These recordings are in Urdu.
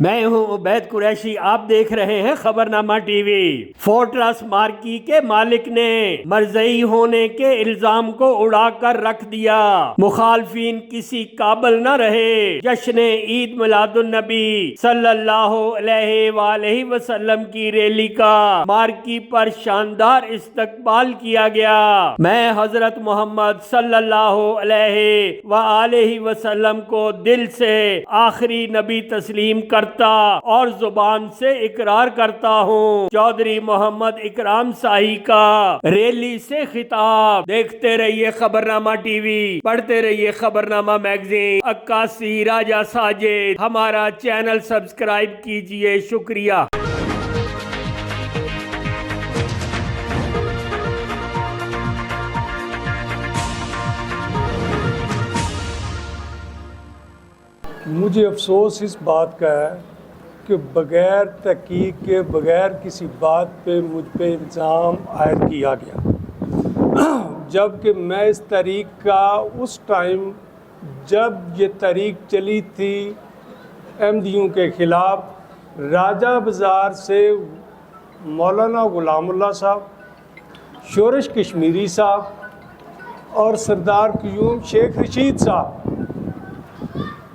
میں ہوں عبید قریشی، آپ دیکھ رہے ہیں خبرنامہ ٹی وی۔ فورٹرس مارکی کے مالک نے مرزئی ہونے کے الزام کو اڑا کر رکھ دیا۔ مخالفین کسی قابل نہ رہے۔ جشن عید میلاد النبی صلی اللہ علیہ وآلہ وسلم کی ریلی کا مارکی پر شاندار استقبال کیا گیا۔ میں حضرت محمد صلی اللہ علیہ وآلہ وسلم کو دل سے آخری نبی تسلیم اور زبان سے اقرار کرتا ہوں۔ چودھری محمد اکرام شاہی کا ریلی سے خطاب۔ دیکھتے رہیے خبرنامہ ٹی وی، پڑھتے رہیے خبرنامہ میگزین۔ عکاسی راجہ ساجد، ہمارا چینل سبسکرائب کیجئے، شکریہ۔ مجھے افسوس اس بات کا ہے کہ بغیر تحقیق کے، بغیر کسی بات پہ مجھ پہ الزام عائد کیا گیا، جبکہ میں اس تحریک کا اس ٹائم جب یہ تحریک چلی تھی احمدیوں کے خلاف، راجہ بازار سے مولانا غلام اللہ صاحب، شورش کشمیری صاحب اور سردار قیوم شیخ رشید صاحب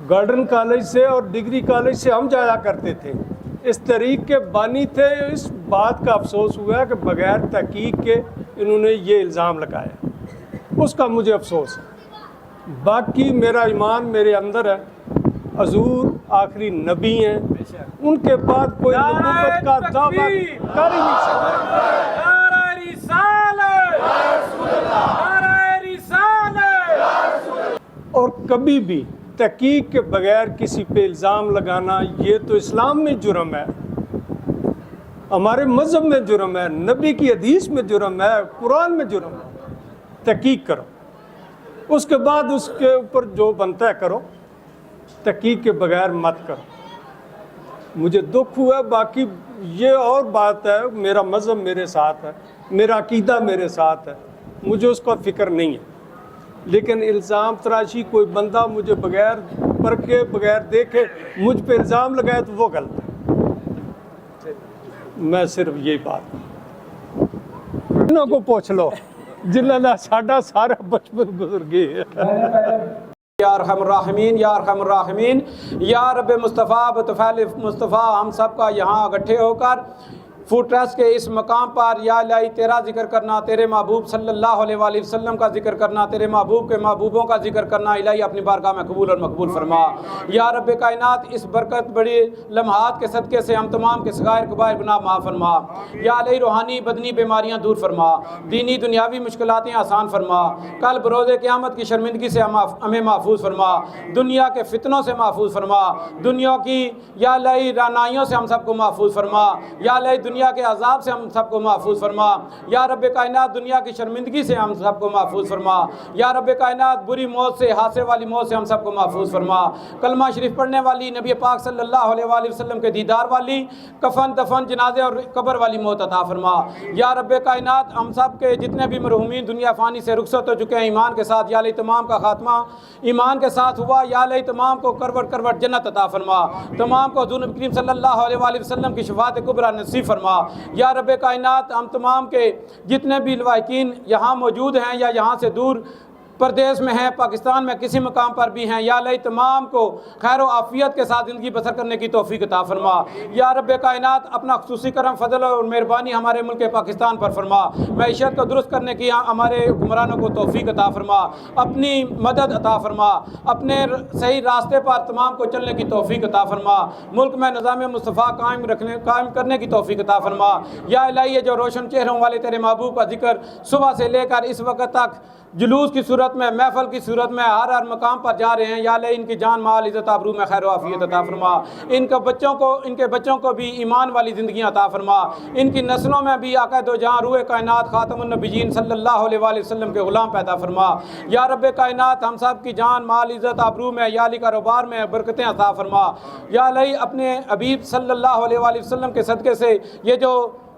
گارڈن کالج سے اور ڈگری کالج سے ہم جایا کرتے تھے، اس تحریک کے بانی تھے۔ اس بات کا افسوس ہوا کہ بغیر تحقیق کے انہوں نے یہ الزام لگایا، اس کا مجھے افسوس ہے۔ باقی میرا ایمان میرے اندر ہے، حضور آخری نبی ہیں، ان کے بعد کوئی نبوت کا دعویٰ کر ہی نہیں سکتا۔ اور کبھی بھی تحقیق کے بغیر کسی پہ الزام لگانا، یہ تو اسلام میں جرم ہے، ہمارے مذہب میں جرم ہے، نبی کی حدیث میں جرم ہے، قرآن میں جرم ہے۔ تحقیق کرو، اس کے بعد اس کے اوپر جو بنتا ہے کرو، تحقیق کے بغیر مت کرو۔ مجھے دکھ ہوا، باقی یہ اور بات ہے، میرا مذہب میرے ساتھ ہے، میرا عقیدہ میرے ساتھ ہے، مجھے اس کا فکر نہیں ہے، لیکن الزام تراشی کوئی بندہ مجھے بغیر پرکھے بغیر دیکھے مجھ پہ الزام لگائے تو وہ غلط ہے۔ میں صرف یہی بات انہوں کو پوچھ لو جنہوں نے ساڈا سارا بچپن گزر گئے۔ یا ارحم الراحمین، یا ارحم الراحمین، یا رب مصطفیٰ بطفیل مصطفیٰ، ہم سب کا یہاں اکٹھے ہو کر فوڈ ٹرسٹ کے اس مقام پر یا الہی تیرا ذکر کرنا، تیرے محبوب صلی اللہ علیہ وآلہ وسلم کا ذکر کرنا، تیرے محبوب کے محبوبوں کا ذکر کرنا، الہی اپنی بارگاہ میں قبول اور مقبول فرما۔ یا رب کائنات، اس برکت بڑی لمحات کے صدقے سے ہم تمام کے صغائر کبائر گناہ معاف فرما۔ یا الہی روحانی بدنی بیماریاں دور فرما، دینی دنیاوی مشکلاتیں آسان فرما، کل بروز قیامت کی شرمندگی سے ہمیں محفوظ فرما، دنیا کے فتنوں سے محفوظ فرما، دنیا کی یا الہی رعنائیوں سے ہم سب کو محفوظ فرما، یا الہی دنیا کے عذاب سے ہم سب کو محفوظ فرما۔ یا رب کائنات، دنیا کی شرمندگی سے ہم سب کو محفوظ فرما۔ یا رب کائنات، بری موت سے، حادثے والی موت سے ہم سب کو محفوظ فرما۔ کلمہ شریف پڑھنے والی، نبی پاک صلی اللہ علیہ وآلہ وسلم کے دیدار والی، کفن دفن جنازے اور قبر والی موت عطا فرما۔ یا رب کائنات، ہم سب کے جتنے بھی مرحومین دنیا فانی سے رخصت ہو چکے ہیں ایمان کے ساتھ، یا الہی تمام کا خاتمہ ایمان کے ساتھ ہوا، یا الہی تمام کو کروٹ کروٹ جنت عطا فرما، تمام کو حضور نبی کریم صلی اللہ علیہ وآلہ وسلم کی شفاعت کبریٰ نصیب فرما۔ یا رب کائنات، ہم تمام کے جتنے بھی لواحقین یہاں موجود ہیں یا یہاں سے دور پردیس میں ہیں، پاکستان میں کسی مقام پر بھی ہیں، یا الہی تمام کو خیر و عافیت کے ساتھ زندگی بسر کرنے کی توفیق عطا فرما۔ یا رب کائنات، اپنا خصوصی کرم فضل اور مہربانی ہمارے ملک پاکستان پر فرما، معیشت کو درست کرنے کی ہمارے حکمرانوں کو توفیق عطا فرما، اپنی مدد عطا فرما، اپنے صحیح راستے پر تمام کو چلنے کی توفیق عطا فرما، ملک میں نظام مصطفیٰ قائم کرنے کی توفیق عطا فرما۔ یا الہی، یہ جو روشن چہروں والے تیرے محبوب کا ذکر صبح سے لے کر اس وقت تک جلوس کی صورت میں، محفل کی صورت میں ہر مقام پر جا رہے ہیں، یا الہی ان کی جان مال عزت آبرو میں خیر و عافیت عطا فرما، ان کے بچوں کو بھی ایمان والی زندگیاں عطا فرما، ان کی نسلوں میں بھی آقا دو جہاں روح کائنات خاتم النبیین صلی اللہ علیہ وآلہ وسلم کے غلام پیدا فرما۔ یا رب کائنات، ہم سب کی جان مال عزت آبرو میں، یا الہی کاروبار میں برکتیں عطا فرما۔ یا الہی، اپنے حبیب صلی اللہ علیہ وآلہ وسلم کے صدقے سے یہ جو